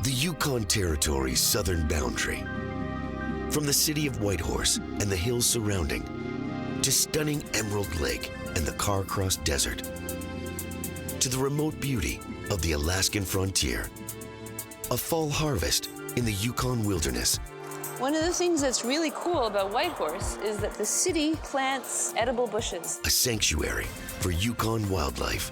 The Yukon Territory's southern boundary. From the city of Whitehorse and the hills surrounding, to stunning Emerald Lake and the Carcross Desert, to the remote beauty of the Alaskan frontier. A fall harvest in the Yukon wilderness. One of the things that's really cool about Whitehorse is that the city plants edible bushes. A sanctuary for Yukon wildlife.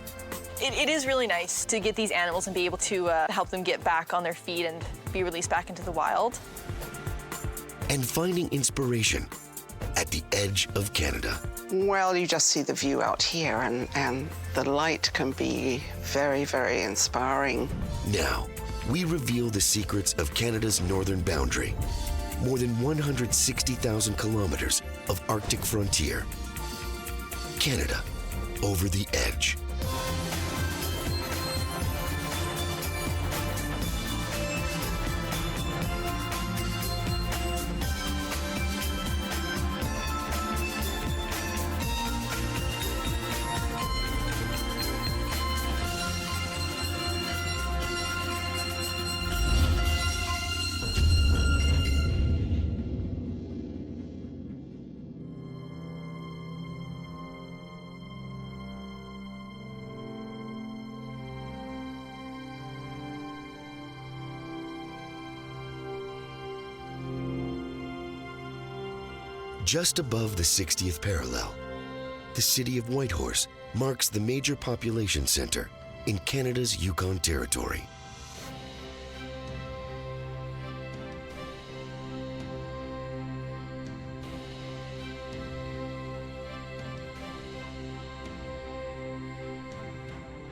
It is really nice to get these animals and be able to help them get back on their feet and be released back into the wild. And finding inspiration at the edge of Canada. Well, you just see the view out here, and the light can be very, very inspiring. Now, we reveal the secrets of Canada's northern boundary. More than 160,000 kilometers of Arctic frontier. Canada, over the edge. Just above the 60th parallel, the city of Whitehorse marks the major population center in Canada's Yukon Territory.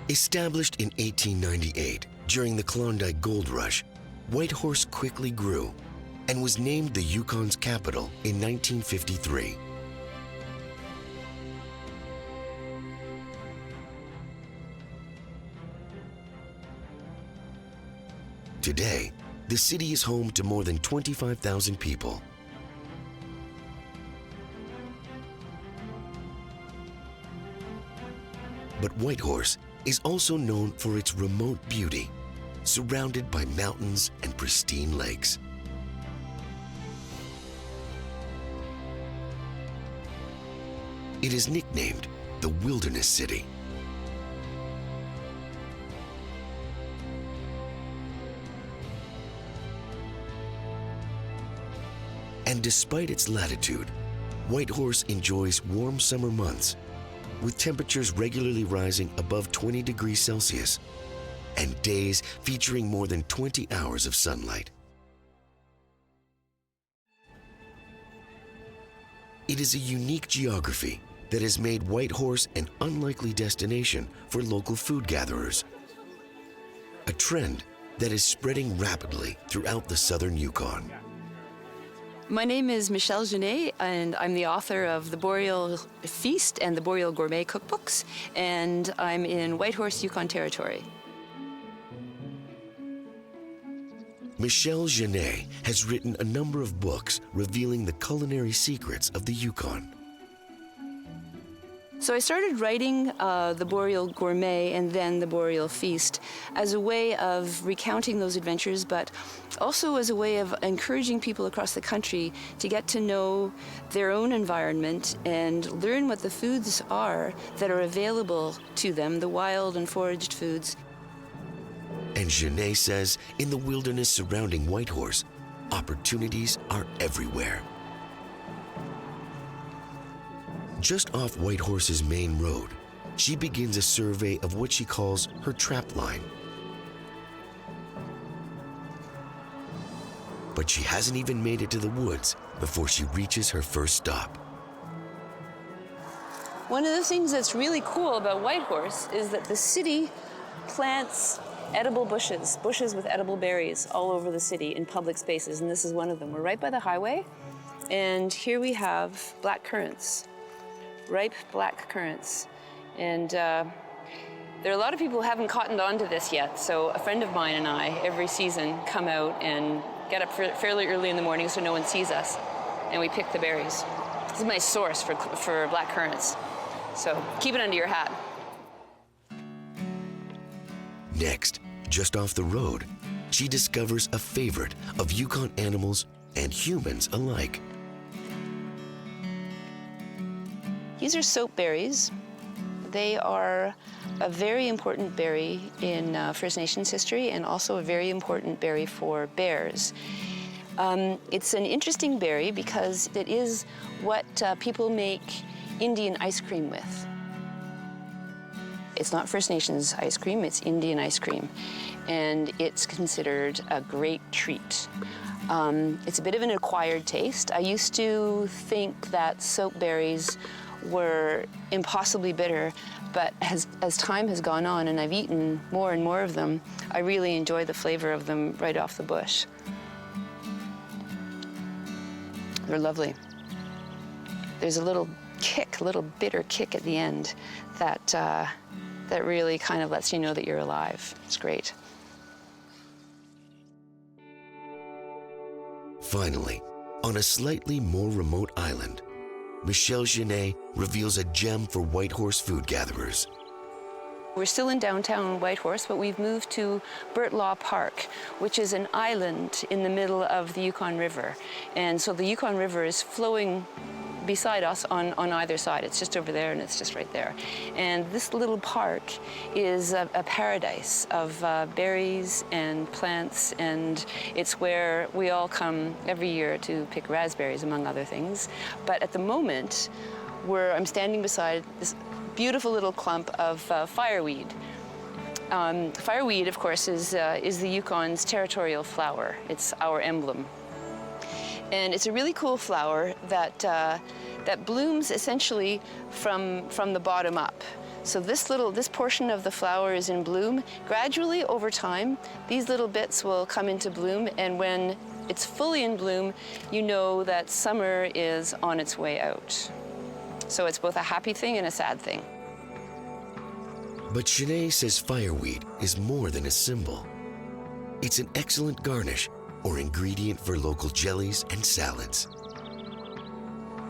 Established in 1898 during the Klondike Gold Rush, Whitehorse quickly grew and was named the Yukon's capital in 1953. Today, the city is home to more than 25,000 people. But Whitehorse is also known for its remote beauty, surrounded by mountains and pristine lakes. It is nicknamed the Wilderness City. And despite its latitude, Whitehorse enjoys warm summer months, with temperatures regularly rising above 20 degrees Celsius and days featuring more than 20 hours of sunlight. It is a unique geography that has made Whitehorse an unlikely destination for local food gatherers. A trend that is spreading rapidly throughout the southern Yukon. My name is Michelle Genet, and I'm the author of the Boreal Feast and the Boreal Gourmet cookbooks, and I'm in Whitehorse, Yukon Territory. Michelle Genet has written a number of books revealing the culinary secrets of the Yukon. So I started writing the Boreal Gourmet and then the Boreal Feast as a way of recounting those adventures, but also as a way of encouraging people across the country to get to know their own environment and learn what the foods are that are available to them, the wild and foraged foods. And Genet says in the wilderness surrounding Whitehorse, opportunities are everywhere. Just off Whitehorse's main road, she begins a survey of what she calls her trap line. But she hasn't even made it to the woods before she reaches her first stop. One of the things that's really cool about Whitehorse is that the city plants edible bushes, bushes with edible berries all over the city in public spaces, and this is one of them. We're right by the highway, and here we have black currants. Ripe black currants. And there are a lot of people who haven't cottoned on to this yet, so a friend of mine and I, every season, come out and get up fairly early in the morning so no one sees us, and we pick the berries. This is my source for black currants, so keep it under your hat. Next, just off the road, she discovers a favorite of Yukon animals and humans alike. These are soap berries. They are a very important berry in First Nations history and also a very important berry for bears. It's an interesting berry because it is what people make Indian ice cream with. It's not First Nations ice cream, it's Indian ice cream. And it's considered a great treat. It's a bit of an acquired taste. I used to think that soap berries were impossibly bitter, but as time has gone on and I've eaten more and more of them, I really enjoy the flavor of them right off the bush. They're lovely. There's a little kick, a little bitter kick at the end that really kind of lets you know that you're alive. It's great. Finally, on a slightly more remote island, Michelle Genet reveals a gem for Whitehorse food gatherers. We're still in downtown Whitehorse, but we've moved to Bertlaw Park, which is an island in the middle of the Yukon River. And so the Yukon River is flowing beside us on either side. It's just over there and it's just right there. And this little park is a paradise of berries and plants, and it's where we all come every year to pick raspberries, among other things. But at the moment, I'm standing beside this beautiful little clump of fireweed. Fireweed, of course, is the Yukon's territorial flower. It's our emblem. And it's a really cool flower that blooms essentially from the bottom up. So this portion of the flower is in bloom. Gradually, over time, these little bits will come into bloom, and when it's fully in bloom, you know that summer is on its way out. So it's both a happy thing and a sad thing. But Genet says fireweed is more than a symbol. It's an excellent garnish or ingredient for local jellies and salads.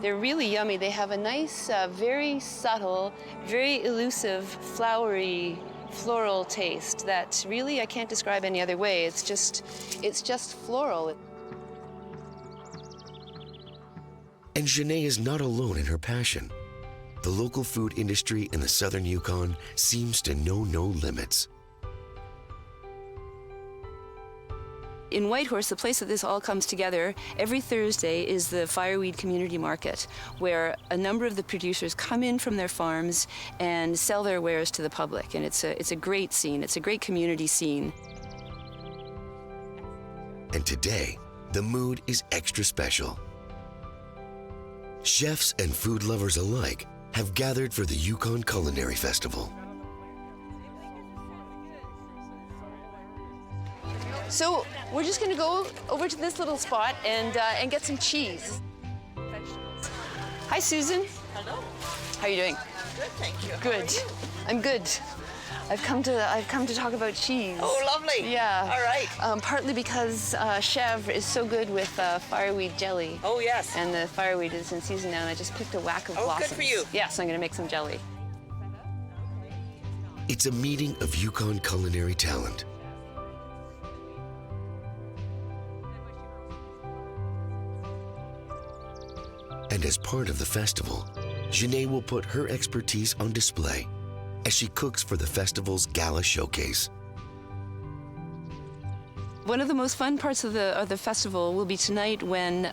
They're really yummy. They have a nice, very subtle, very elusive, flowery, floral taste that really I can't describe any other way. It's just floral. And Genet is not alone in her passion. The local food industry in the southern Yukon seems to know no limits. In Whitehorse, the place that this all comes together, every Thursday is the Fireweed Community Market, where a number of the producers come in from their farms and sell their wares to the public. And it's a great scene. It's a great community scene. And today, the mood is extra special. Chefs and food lovers alike have gathered for the Yukon Culinary Festival. So we're just going to go over to this little spot and get some cheese. Hi, Susan. Hello. How are you doing? Good, thank you. Good. How are you? I'm good. I've come to talk about cheese. Oh, lovely. Yeah. All right. Partly because Chev is so good with fireweed jelly. Oh, yes. And the fireweed is in season now, and I just picked a whack of blossoms. Good for you. Yeah, so I'm going to make some jelly. It's a meeting of Yukon culinary talent. And as part of the festival, Genet will put her expertise on display as she cooks for the festival's gala showcase. One of the most fun parts of the festival will be tonight when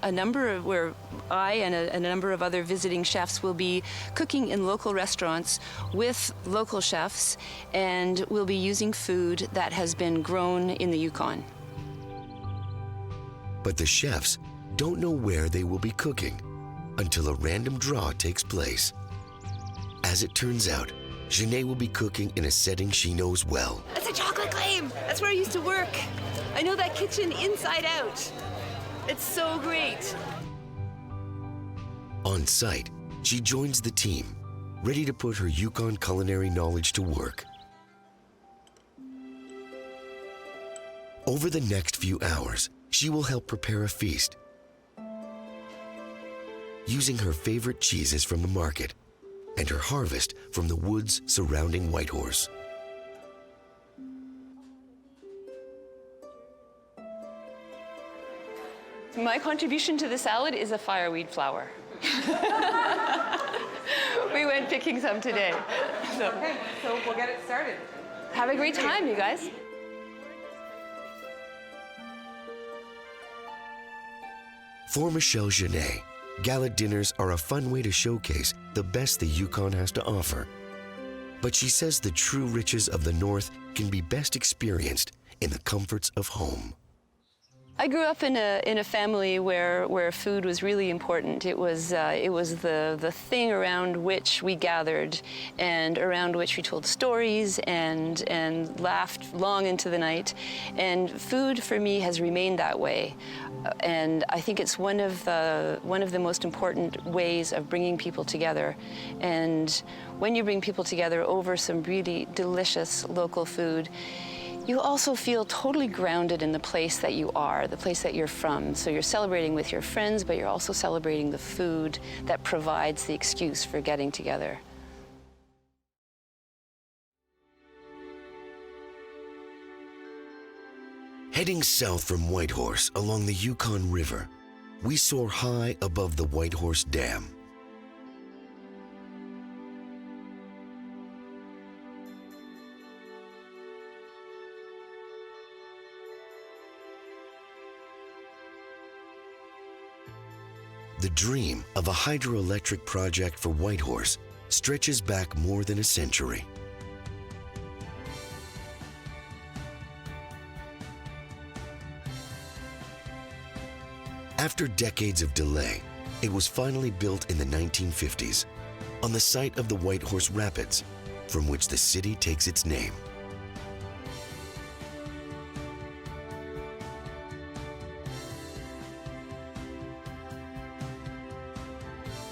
where I and a number of other visiting chefs will be cooking in local restaurants with local chefs, and we'll be using food that has been grown in the Yukon. But the chefs don't know where they will be cooking until a random draw takes place. As it turns out, Genet will be cooking in a setting she knows well. That's a chocolate claim. That's where I used to work. I know that kitchen inside out. It's so great. On site, she joins the team, ready to put her Yukon culinary knowledge to work. Over the next few hours, she will help prepare a feast, using her favorite cheeses from the market and her harvest from the woods surrounding Whitehorse. My contribution to the salad is a fireweed flower. We went picking some today. Okay, so we'll get it started. Have a great time, you guys. For Michelle Genet, gala dinners are a fun way to showcase the best the Yukon has to offer. But she says the true riches of the North can be best experienced in the comforts of home. I grew up in a family where food was really important. It was the thing around which we gathered and around which we told stories and laughed long into the night. And food for me has remained that way. And I think it's one of the most important ways of bringing people together. And when you bring people together over some really delicious local food, you also feel totally grounded in the place that you are, the place that you're from. So you're celebrating with your friends, but you're also celebrating the food that provides the excuse for getting together. Heading south from Whitehorse along the Yukon River, we soar high above the Whitehorse Dam. The dream of a hydroelectric project for Whitehorse stretches back more than a century. After decades of delay, it was finally built in the 1950s on the site of the Whitehorse Rapids, from which the city takes its name.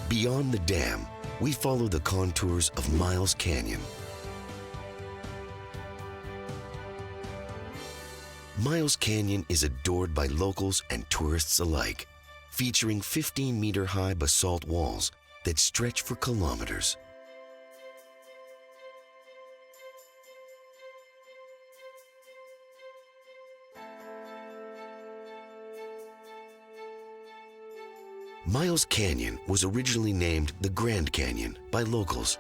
Beyond the dam, we follow the contours of Miles Canyon. Miles Canyon is adored by locals and tourists alike, featuring 15-meter-high basalt walls that stretch for kilometers. Miles Canyon was originally named the Grand Canyon by locals,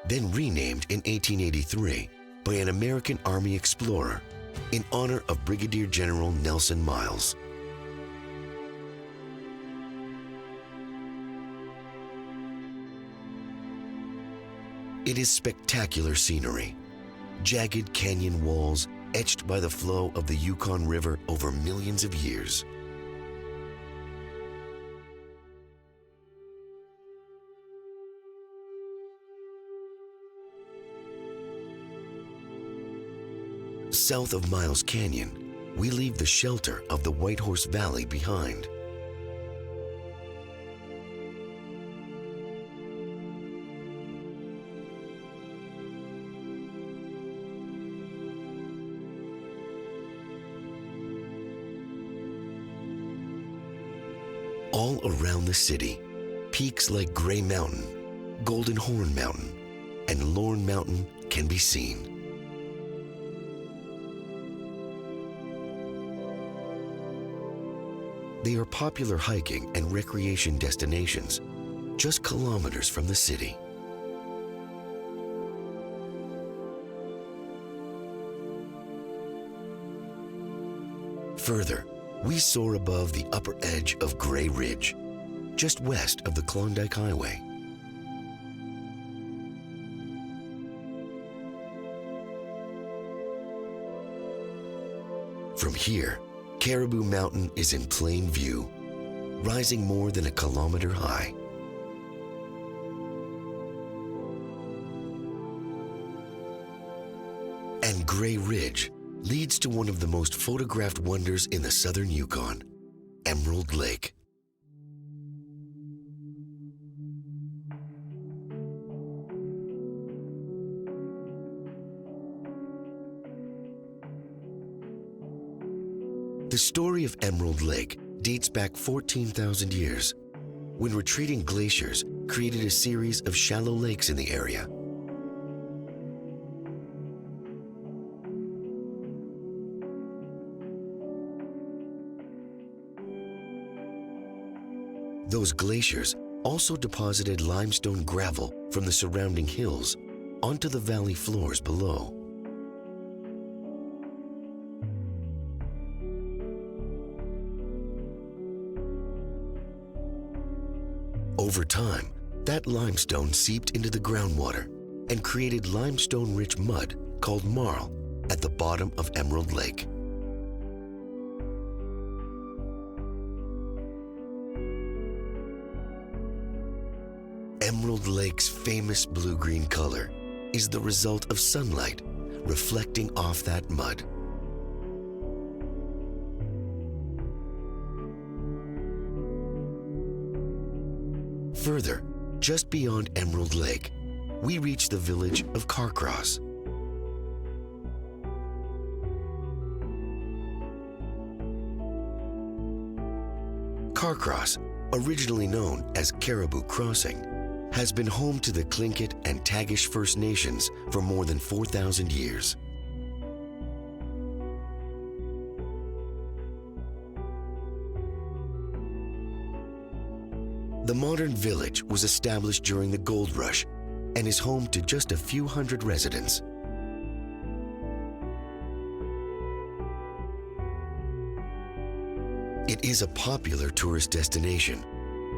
then renamed in 1883 by an American Army explorer in honor of Brigadier General Nelson Miles. It is spectacular scenery, jagged canyon walls etched by the flow of the Yukon River over millions of years. South of Miles Canyon, we leave the shelter of the Whitehorse Valley behind. All around the city, peaks like Grey Mountain, Golden Horn Mountain, and Lorne Mountain can be seen. They are popular hiking and recreation destinations, just kilometers from the city. Further, we soar above the upper edge of Grey Ridge, just west of the Klondike Highway. From here, Caribou Mountain is in plain view, rising more than a kilometer high. And Grey Ridge leads to one of the most photographed wonders in the southern Yukon, Emerald Lake. The story of Emerald Lake dates back 14,000 years, when retreating glaciers created a series of shallow lakes in the area. Those glaciers also deposited limestone gravel from the surrounding hills onto the valley floors below. Over time, that limestone seeped into the groundwater and created limestone-rich mud called marl at the bottom of Emerald Lake. Emerald Lake's famous blue-green color is the result of sunlight reflecting off that mud. Further, just beyond Emerald Lake, we reach the village of Carcross. Carcross, originally known as Caribou Crossing, has been home to the Tlingit and Tagish First Nations for more than 4,000 years. The modern village was established during the gold rush and is home to just a few hundred residents. It is a popular tourist destination,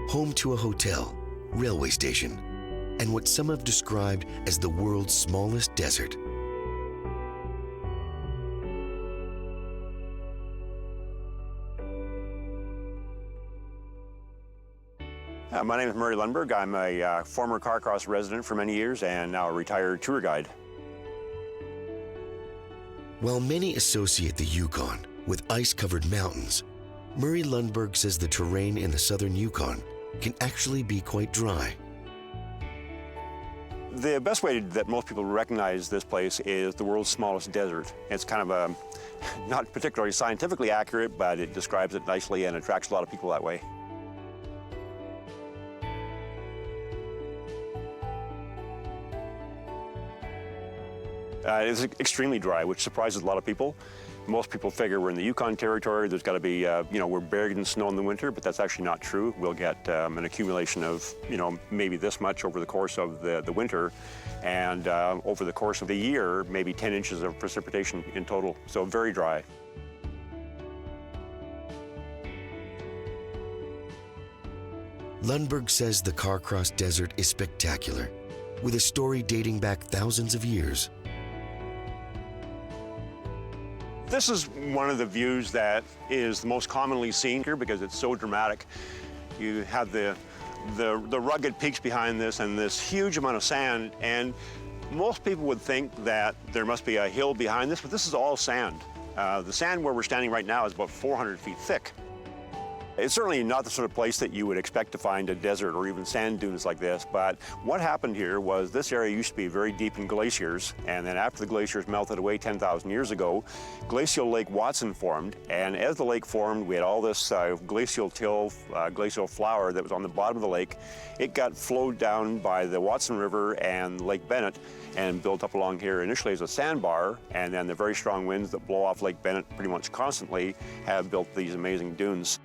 home to a hotel, railway station, and what some have described as the world's smallest desert. My name is Murray Lundberg. I'm a former Carcross resident for many years and now a retired tour guide. While many associate the Yukon with ice-covered mountains, Murray Lundberg says the terrain in the southern Yukon can actually be quite dry. The best way that most people recognize this place is the world's smallest desert. It's kind of a, not particularly scientifically accurate, but it describes it nicely and attracts a lot of people that way. It's extremely dry, which surprises a lot of people. Most people figure we're in the Yukon Territory, there's got to be, we're buried in snow in the winter, but that's actually not true. We'll get an accumulation of, maybe this much over the course of the winter, and over the course of the year, maybe 10 inches of precipitation in total, so very dry. Lundberg says the Carcross Desert is spectacular, with a story dating back thousands of years. This is one of the views that is the most commonly seen here because it's so dramatic. You have the rugged peaks behind this and this huge amount of sand, and most people would think that there must be a hill behind this, but this is all sand. The sand where we're standing right now is about 400 feet thick. It's certainly not the sort of place that you would expect to find a desert or even sand dunes like this, but what happened here was this area used to be very deep in glaciers, and then after the glaciers melted away 10,000 years ago, Glacial Lake Watson formed, and as the lake formed, we had all this glacial till, glacial flour that was on the bottom of the lake. It got flowed down by the Watson River and Lake Bennett and built up along here initially as a sandbar, and then the very strong winds that blow off Lake Bennett pretty much constantly have built these amazing dunes.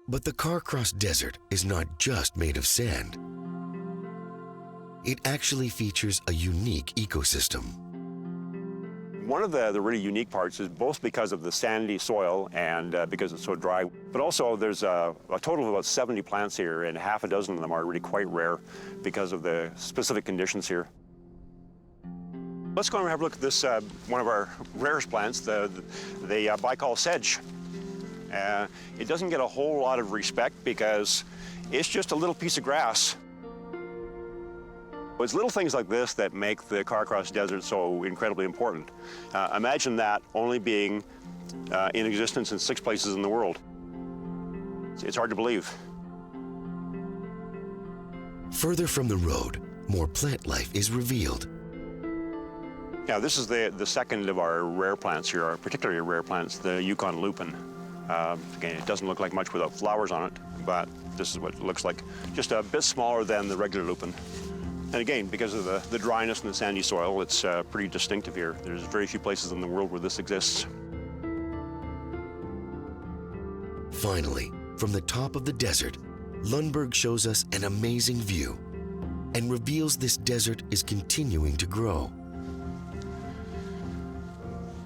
But the Carcross Desert is not just made of sand. It actually features a unique ecosystem. One of the really unique parts is both because of the sandy soil and because it's so dry, but also there's a total of about 70 plants here, and half a dozen of them are really quite rare because of the specific conditions here. Let's go and have a look at this, one of our rarest plants, the Baikal sedge. It doesn't get a whole lot of respect because it's just a little piece of grass. It's little things like this that make the Carcross Desert so incredibly important. Imagine that only being in existence in 6 places in the world. It's hard to believe. Further from the road, more plant life is revealed. Now, this is the second of our rare plants here, our particularly rare plants, the Yukon lupin. Again, it doesn't look like much without flowers on it, but this is what it looks like. Just a bit smaller than the regular lupin. And again, because of the dryness and the sandy soil, it's pretty distinctive here. There's very few places in the world where this exists. Finally, From the top of the desert, Lundberg shows us an amazing view and reveals this desert is continuing to grow.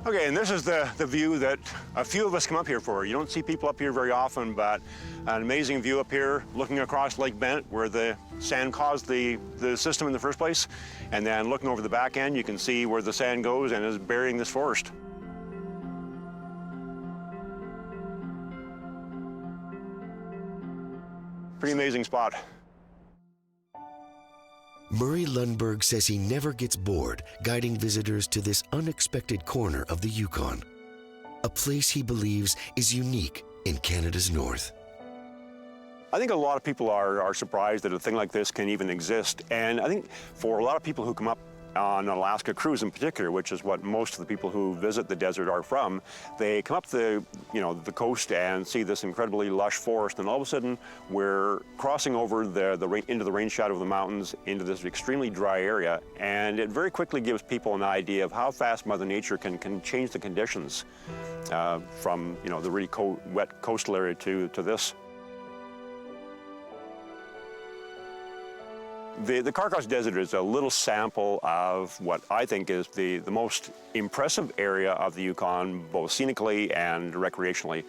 Okay, and this is the view that a few of us come up here for. You don't see people up here very often, but an amazing view up here looking across Lake Bennett where the sand caused the system in the first place. And then looking over the back end, you can see where the sand goes and is burying this forest. Pretty amazing spot. Murray Lundberg says he never gets bored guiding visitors to this unexpected corner of the Yukon, a place he believes is unique in Canada's north. I think a lot of people are surprised that a thing like this can even exist. And I think for a lot of people who come up on an Alaska cruise in particular, which is what most of the people who visit the desert are from, they come up the coast and see this incredibly lush forest, and all of a sudden we're crossing over into the rain shadow of the mountains into this extremely dry area, and it very quickly gives people an idea of how fast Mother Nature can change the conditions from the really wet coastal area to this. The Carcross Desert is a little sample of what I think is the most impressive area of the Yukon, both scenically and recreationally.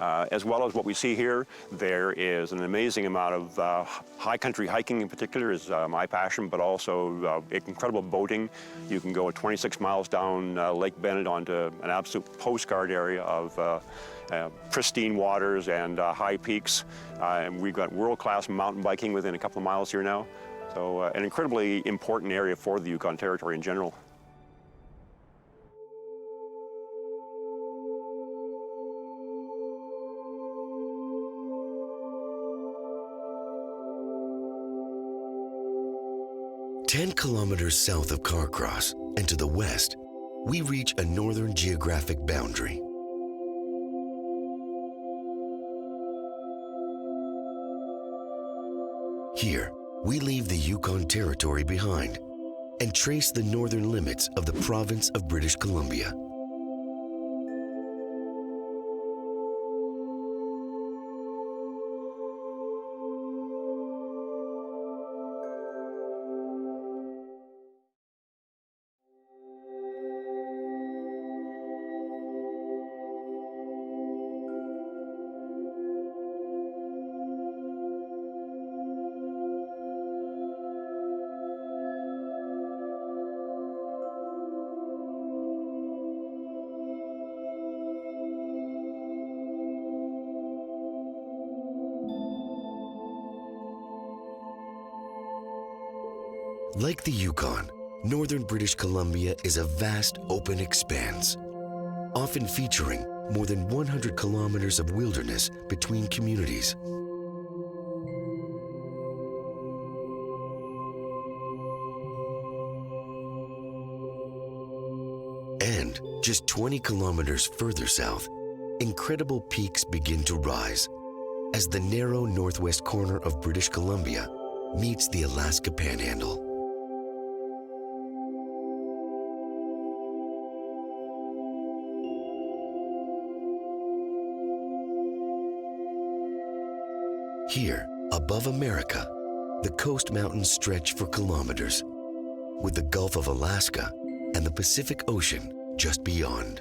As well as what we see here, there is an amazing amount of high country hiking in particular is my passion, but also incredible boating. You can go 26 miles down Lake Bennett onto an absolute postcard area of pristine waters and high peaks. And we've got world-class mountain biking within a couple of miles here now. So an incredibly important area for the Yukon Territory in general. "10 kilometers south of Carcross and to the west, we reach a northern geographic boundary. Here, we leave the Yukon Territory behind and trace the northern limits of the province of British Columbia. Like the Yukon, northern British Columbia is a vast open expanse, often featuring more than 100 kilometers of wilderness between communities. And just 20 kilometers further south, incredible peaks begin to rise as the narrow northwest corner of British Columbia meets the Alaska Panhandle. Here, above America, the coast mountains stretch for kilometers, with the Gulf of Alaska and the Pacific Ocean just beyond.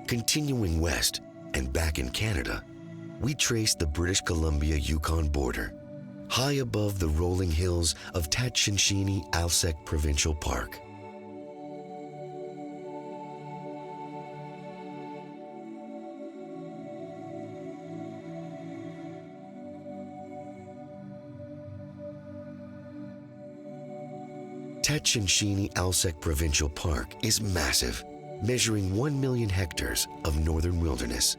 Continuing west and back in Canada, we trace the British Columbia-Yukon border, high above the rolling hills of Tatchenshini-Alsek Provincial Park. Tatchenshini-Alsek Provincial Park is massive, measuring 1 million hectares of northern wilderness.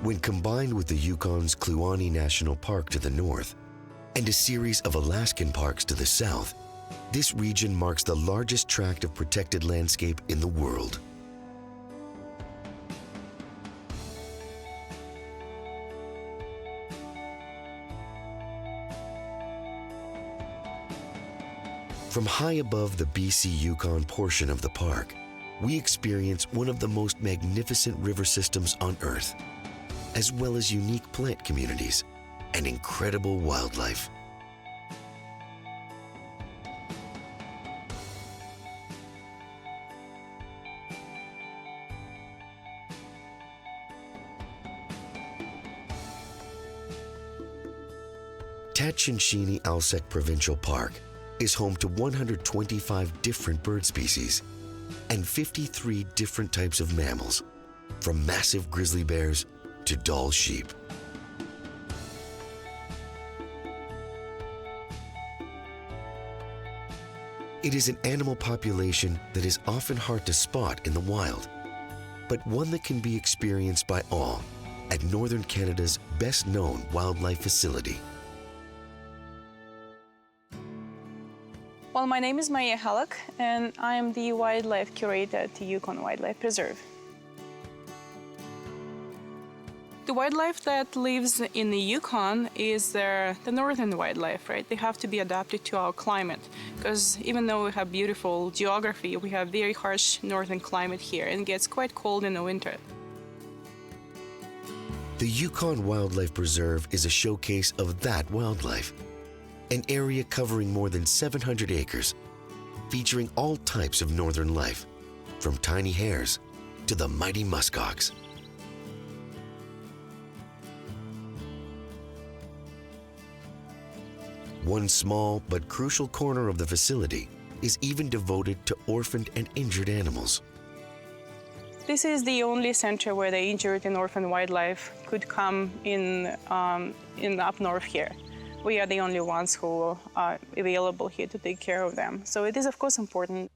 When combined with the Yukon's Kluane National Park to the north and a series of Alaskan parks to the south, This region marks the largest tract of protected landscape in the world. From high above the BC Yukon portion of the park, we experience one of the most magnificent river systems on Earth, as well as unique plant communities and incredible wildlife. Tatchenshini-Alsek Provincial Park is home to 125 different bird species and 53 different types of mammals, from massive grizzly bears to Dall sheep. It is an animal population that is often hard to spot in the wild, but one that can be experienced by all at Northern Canada's best-known wildlife facility. Well, my name is Maya Halak, and I'm the wildlife curator at the Yukon Wildlife Preserve. The wildlife that lives in the Yukon is the northern wildlife, right? They have to be adapted to our climate, because even though we have beautiful geography, we have very harsh northern climate here, and it gets quite cold in the winter. The Yukon Wildlife Preserve is a showcase of that wildlife. An area covering more than 700 acres, featuring all types of northern life, from tiny hares to the mighty muskox. One small but crucial corner of the facility is even devoted to orphaned and injured animals. This is the only center where the injured and orphaned wildlife could come in up north here. We are the only ones who are available here to take care of them. So it is, of course, important.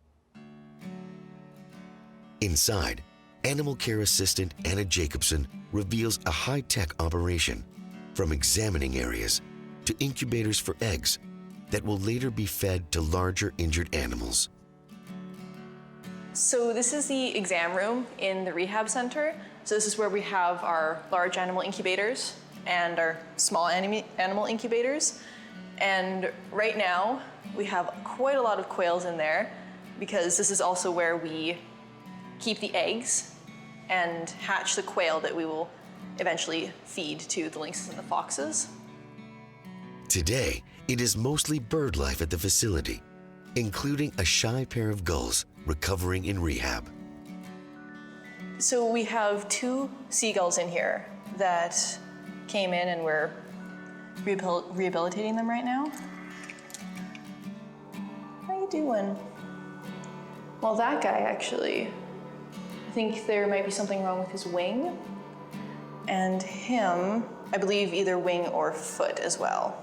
Inside, animal care assistant Anna Jacobson reveals a high-tech operation, from examining areas to incubators for eggs that will later be fed to larger injured animals. So this is the exam room in the rehab center. So this is where we have our large animal incubators and our small animal incubators. And right now, we have quite a lot of quails in there, because this is also where we keep the eggs and hatch the quail that we will eventually feed to the lynxes and the foxes. Today, it is mostly bird life at the facility, including a shy pair of gulls recovering in rehab. So we have 2 seagulls in here that came in, and we're rehabilitating them right now. How you doing? Well, that guy actually, I think there might be something wrong with his wing. And him, I believe either wing or foot as well.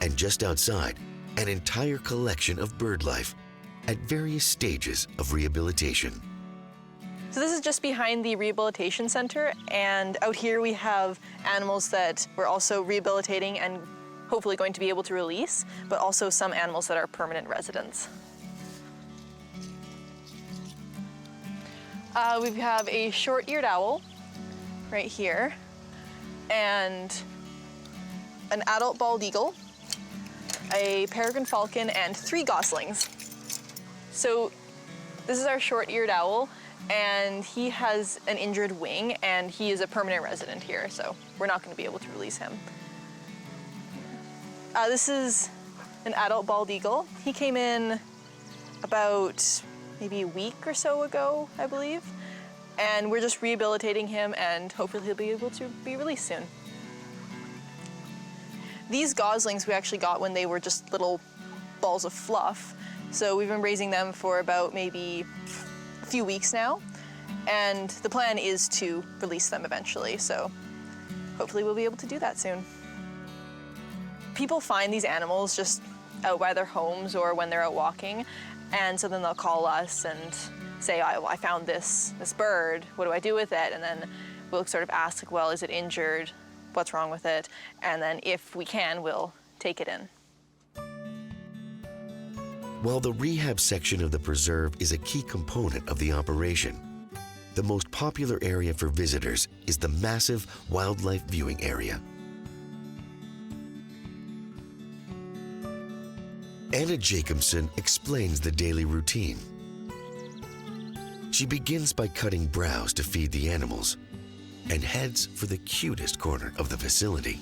And just outside, an entire collection of bird life at various stages of rehabilitation. So this is just behind the rehabilitation center, and out here we have animals that we're also rehabilitating and hopefully going to be able to release, but also some animals that are permanent residents. We have a short-eared owl right here, and an adult bald eagle, a peregrine falcon, and 3 goslings. So this is our short-eared owl, and he has an injured wing, and he is a permanent resident here, so we're not going to be able to release him. This is an adult bald eagle. He came in about maybe a week or so ago, I believe, and we're just rehabilitating him, and hopefully he'll be able to be released soon. These goslings we actually got when they were just little balls of fluff, so we've been raising them for about maybe a few weeks now, and the plan is to release them eventually, so hopefully we'll be able to do that soon. People find these animals just out by their homes or when they're out walking, and so then they'll call us and say, I found this bird, what do I do with it? And then we'll sort of ask, like, well, is it injured? what's wrong with it, and then if we can, we'll take it in. While the rehab section of the preserve is a key component of the operation, the most popular area for visitors is the massive wildlife viewing area. Anna Jacobson explains the daily routine. She begins by cutting browse to feed the animals and heads for the cutest corner of the facility.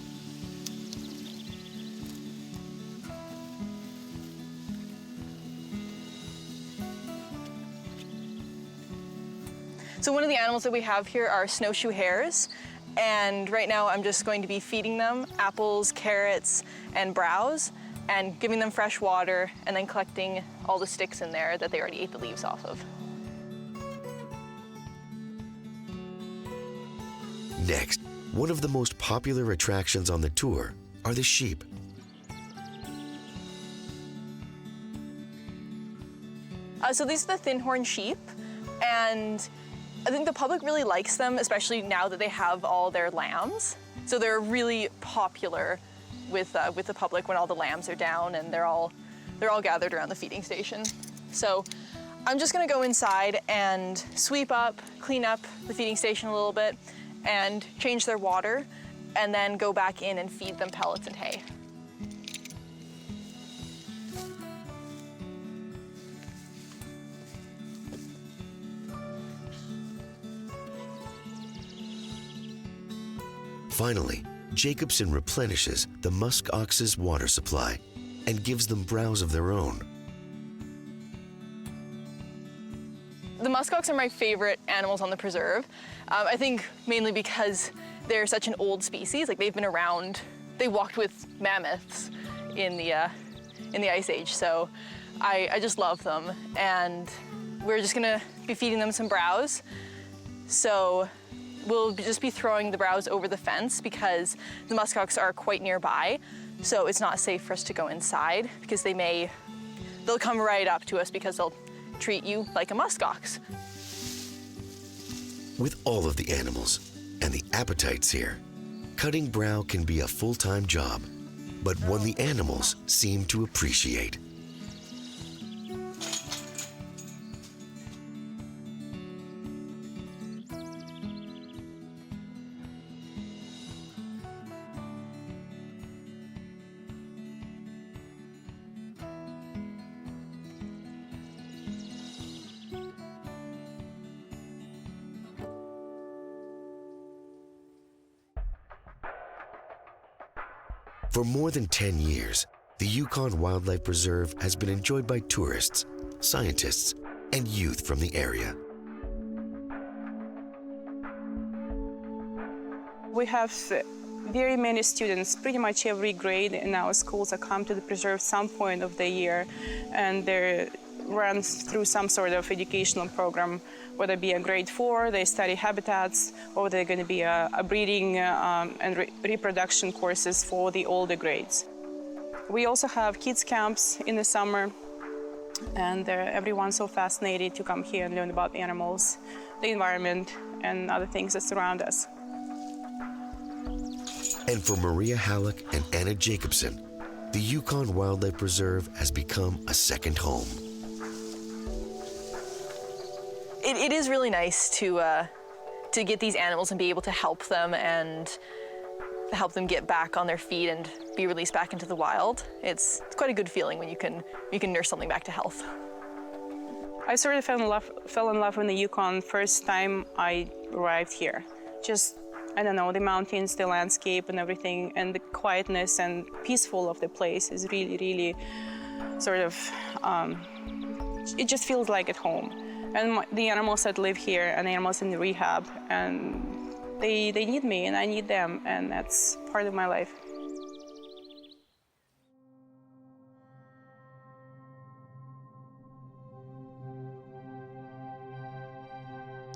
So one of the animals that we have here are snowshoe hares, and right now I'm just going to be feeding them apples, carrots, and browse, and giving them fresh water, and then collecting all the sticks in there that they already ate the leaves off of. Next, one of the most popular attractions on the tour are the sheep. So these are the thin-horn sheep, and I think the public really likes them, especially now that they have all their lambs. So they're really popular with the public when all the lambs are down and they're all gathered around the feeding station. So I'm just gonna go inside and sweep up, clean up the feeding station a little bit, and change their water, and then go back in and feed them pellets and hay. Finally, Jacobson replenishes the musk ox's water supply and gives them browse of their own. The muskox are my favorite animals on the preserve. I think mainly because they're such an old species. Like, they've been around. They walked with mammoths in the Ice Age, so I just love them. And we're just gonna be feeding them some browse. So we'll just be throwing the browse over the fence because the muskox are quite nearby. So it's not safe for us to go inside because they'll come right up to us because they'll treat you like a muskox. With all of the animals and the appetites here, cutting brow can be a full-time job, but one the animals seem to appreciate. For more than 10 years, the Yukon Wildlife Preserve has been enjoyed by tourists, scientists, and youth from the area. We have very many students, pretty much every grade in our schools that come to the preserve some point of the year, and they run through some sort of educational program, whether it be a grade 4, they study habitats, or they're going to be a breeding and reproduction courses for the older grades. We also have kids camps in the summer, and everyone's so fascinated to come here and learn about animals, the environment, and other things that surround us. And for Maria Halleck and Anna Jacobson, the Yukon Wildlife Preserve has become a second home. It is really nice to get these animals and be able to help them and help them get back on their feet and be released back into the wild. It's quite a good feeling when you can nurse something back to health. I sort of fell in love with the Yukon first time I arrived here. Just, I don't know, the mountains, the landscape and everything, and the quietness and peaceful of the place is really, really sort of, it just feels like at home. And the animals that live here and the animals in the rehab, and they need me and I need them, and that's part of my life.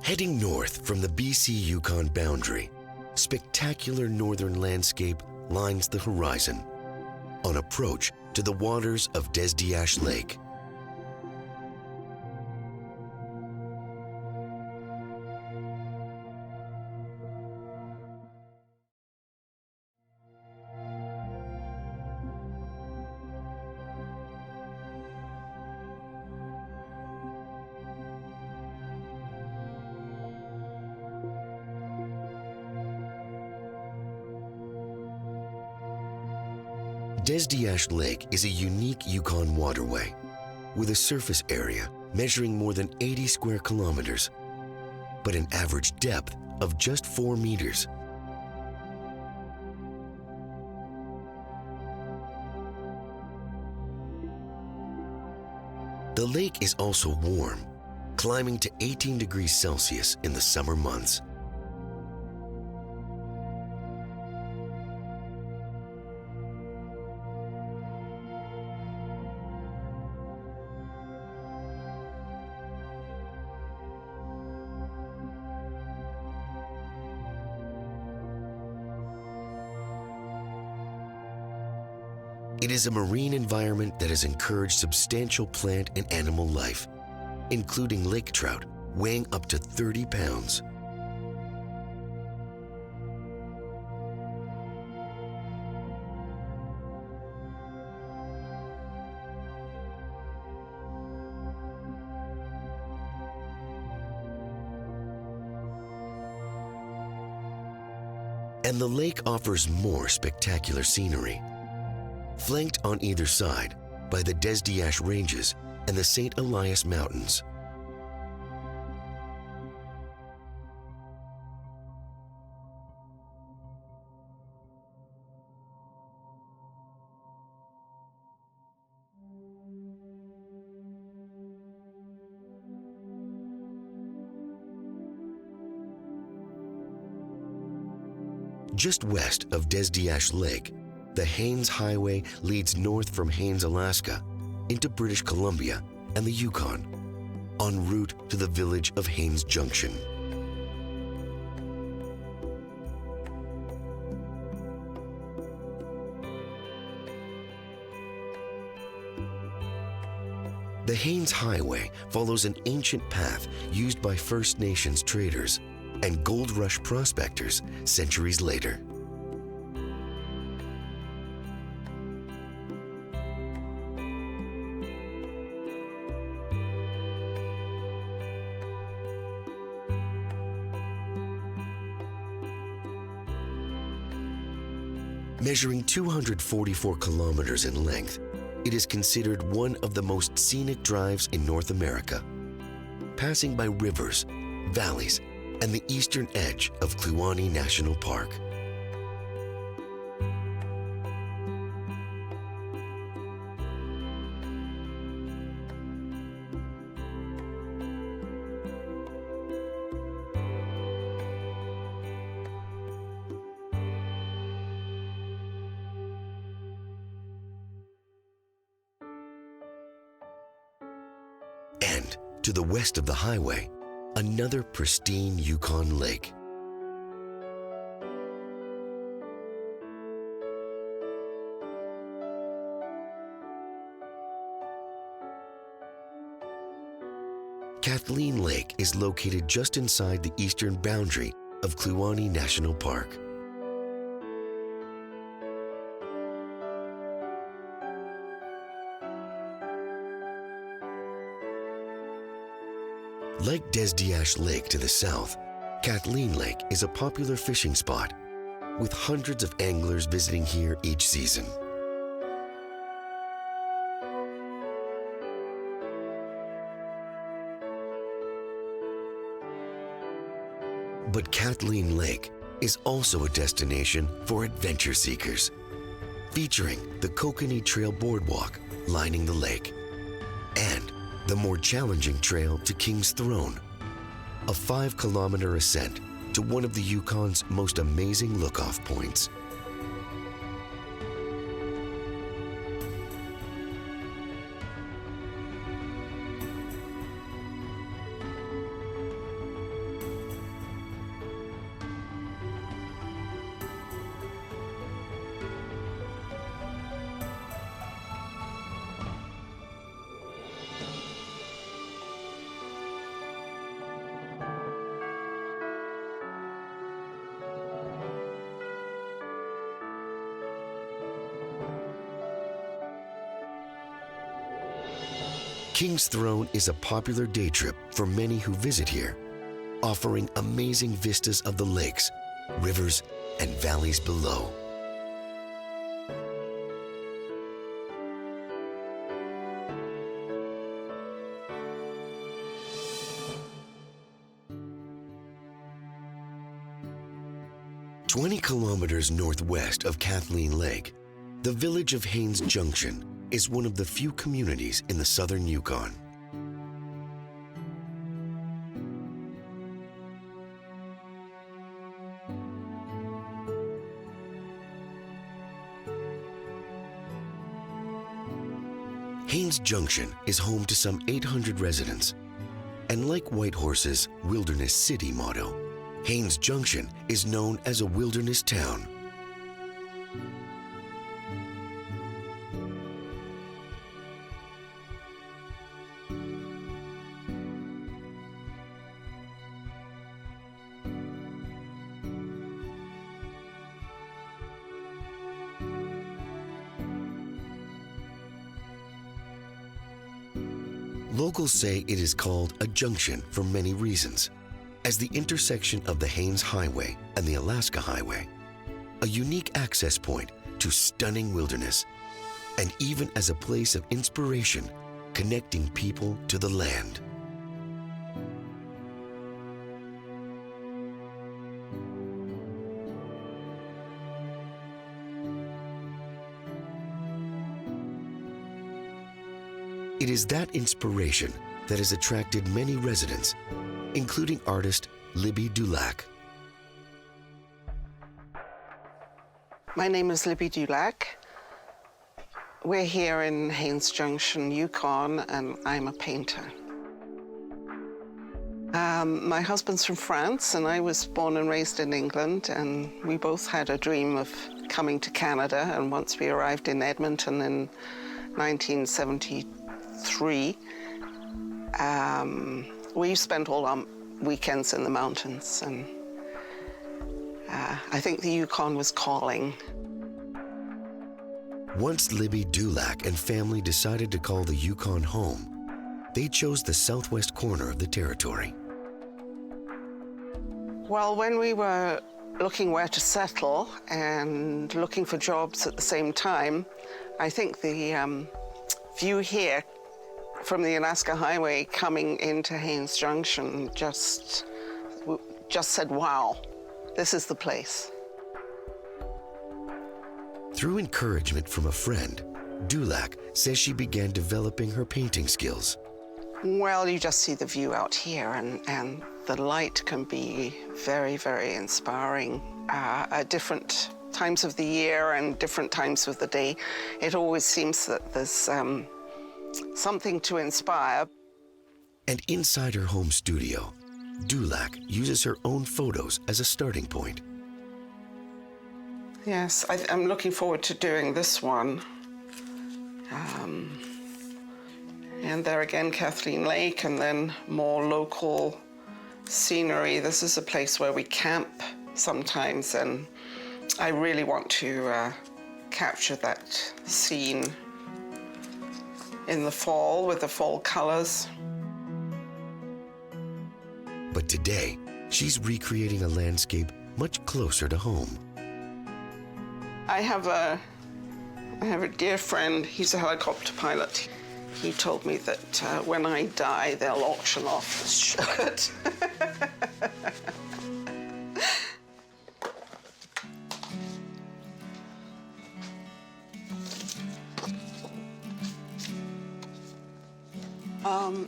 Heading north from the BC-Yukon boundary, spectacular northern landscape lines the horizon on approach to the waters of Desdiash Lake. Desdiash Lake is a unique Yukon waterway with a surface area measuring more than 80 square kilometers, but an average depth of just 4 meters. The lake is also warm, climbing to 18 degrees Celsius in the summer months. It is a marine environment that has encouraged substantial plant and animal life, including lake trout weighing up to 30 pounds. And the lake offers more spectacular scenery. Flanked on either side by the Desdiash Ranges and the St. Elias Mountains. Just west of Desdiash Lake, the Haines Highway leads north from Haines, Alaska, into British Columbia and the Yukon, en route to the village of Haines Junction. The Haines Highway follows an ancient path used by First Nations traders and gold rush prospectors centuries later. Measuring 244 kilometers in length, it is considered one of the most scenic drives in North America, passing by rivers, valleys, and the eastern edge of Kluane National Park. And to the west of the highway, another pristine Yukon lake. Kathleen Lake is located just inside the eastern boundary of Kluane National Park. Like Desdiash Lake to the south, Kathleen Lake is a popular fishing spot, with hundreds of anglers visiting here each season. But Kathleen Lake is also a destination for adventure seekers, featuring the Kokanee Trail Boardwalk lining the lake, and the more challenging trail to King's Throne, a 5-kilometer ascent to one of the Yukon's most amazing look-off points. King's Throne is a popular day trip for many who visit here, offering amazing vistas of the lakes, rivers, and valleys below. 20 kilometers northwest of Kathleen Lake, the village of Haines Junction is one of the few communities in the southern Yukon. Haines Junction is home to some 800 residents, and like Whitehorse's Wilderness City motto, Haines Junction is known as a wilderness town. Locals say it is called a junction for many reasons, as the intersection of the Haines Highway and the Alaska Highway, a unique access point to stunning wilderness, and even as a place of inspiration, connecting people to the land. It is that inspiration that has attracted many residents, including artist Libby Dulac. My name is Libby Dulac. We're here in Haines Junction, Yukon, and I'm a painter. My husband's from France, and I was born and raised in England, and we both had a dream of coming to Canada, and once we arrived in Edmonton in 1973, we spent all our weekends in the mountains, and I think the Yukon was calling. Once Libby Dulac and family decided to call the Yukon home, they chose the southwest corner of the territory. Well, when we were looking where to settle and looking for jobs at the same time, I think the view here from the Alaska Highway coming into Haines Junction just said, wow, this is the place. Through encouragement from a friend, Dulac says she began developing her painting skills. Well, you just see the view out here, and the light can be very, very inspiring at different times of the year and different times of the day. It always seems that there's something to inspire. And inside her home studio, Dulac uses her own photos as a starting point. Yes, I'm looking forward to doing this one. And there again, Kathleen Lake, and then more local scenery. This is a place where we camp sometimes, and I really want to capture that scene in the fall with the fall colors. But today, she's recreating a landscape much closer to home. I have a dear friend, he's a helicopter pilot. He told me that when I die, they'll auction off this shirt.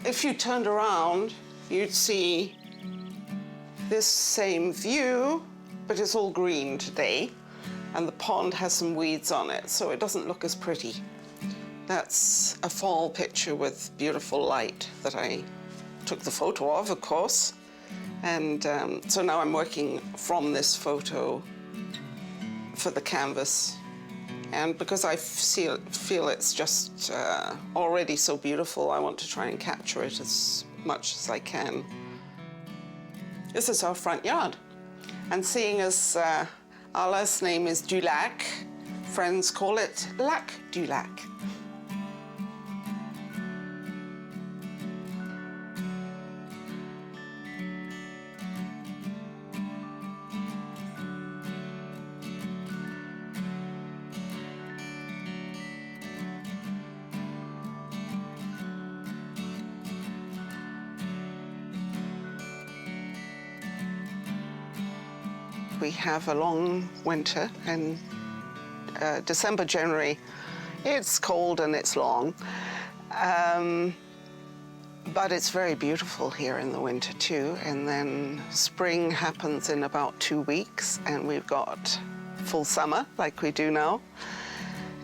If you turned around, you'd see this same view, but it's all green today, and the pond has some weeds on it, so it doesn't look as pretty. That's a fall picture with beautiful light that I took the photo of course. And so now I'm working from this photo for the canvas. And because I feel it's just already so beautiful, I want to try and capture it as much as I can. This is our front yard. And seeing as our last name is Dulac, friends call it Lac Dulac. we have a long winter, and December, January, it's cold and it's long. But it's very beautiful here in the winter too. And then spring happens in about 2 weeks, and we've got full summer like we do now.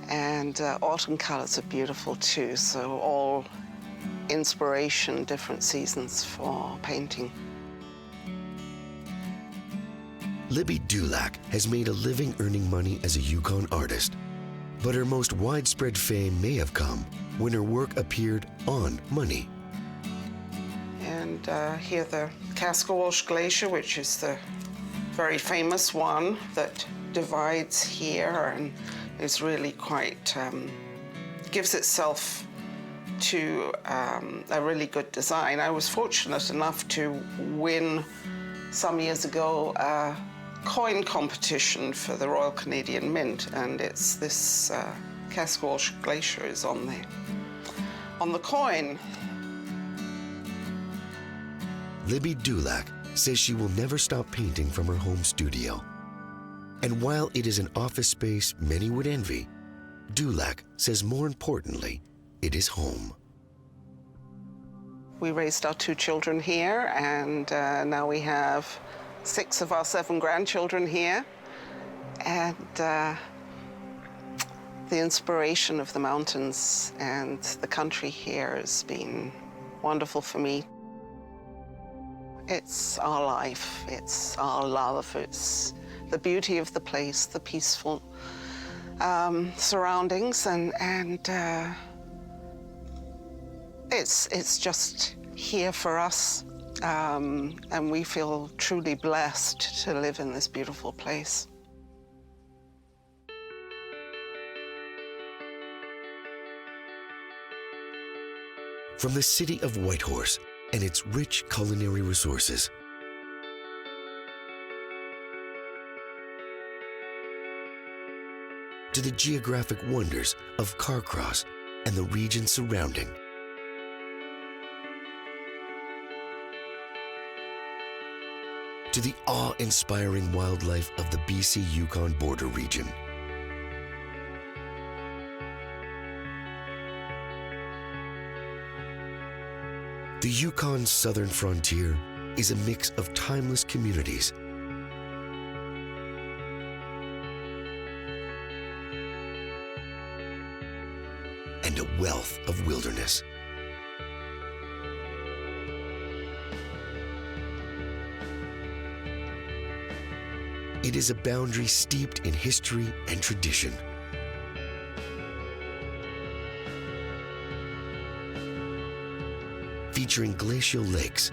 And autumn colors are beautiful too. So all inspiration, different seasons for painting. Libby Dulac has made a living earning money as a Yukon artist, but her most widespread fame may have come when her work appeared on money. And here the Carcross Glacial, which is the very famous one that divides here and is really quite, gives itself to a really good design. I was fortunate enough to win some years ago a coin competition for the Royal Canadian Mint, and it's this Carcross Glacial is on the coin. Libby Dulac says she will never stop painting from her home studio. And while it is an office space many would envy, Dulac says more importantly, it is home. We raised our 2 children here, and now we have 6 of our 7 grandchildren here. And the inspiration of the mountains and the country here has been wonderful for me. It's our life, it's our love, it's the beauty of the place, the peaceful surroundings, and it's just here for us, and we feel truly blessed to live in this beautiful place. From the city of Whitehorse and its rich culinary resources, to the geographic wonders of Carcross and the region surrounding, to the awe-inspiring wildlife of the BC-Yukon border region. The Yukon's southern frontier is a mix of timeless communities and a wealth of wilderness. It is a boundary steeped in history and tradition. Featuring glacial lakes,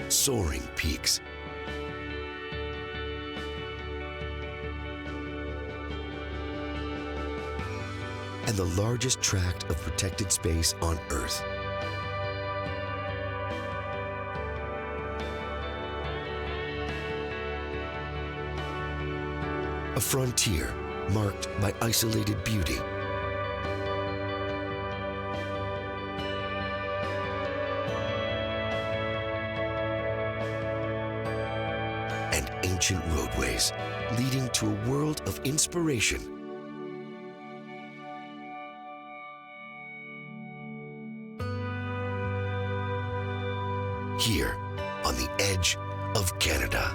soaring peaks, and the largest tract of protected space on Earth. A frontier marked by isolated beauty, and ancient roadways leading to a world of inspiration. Here on the edge of Canada.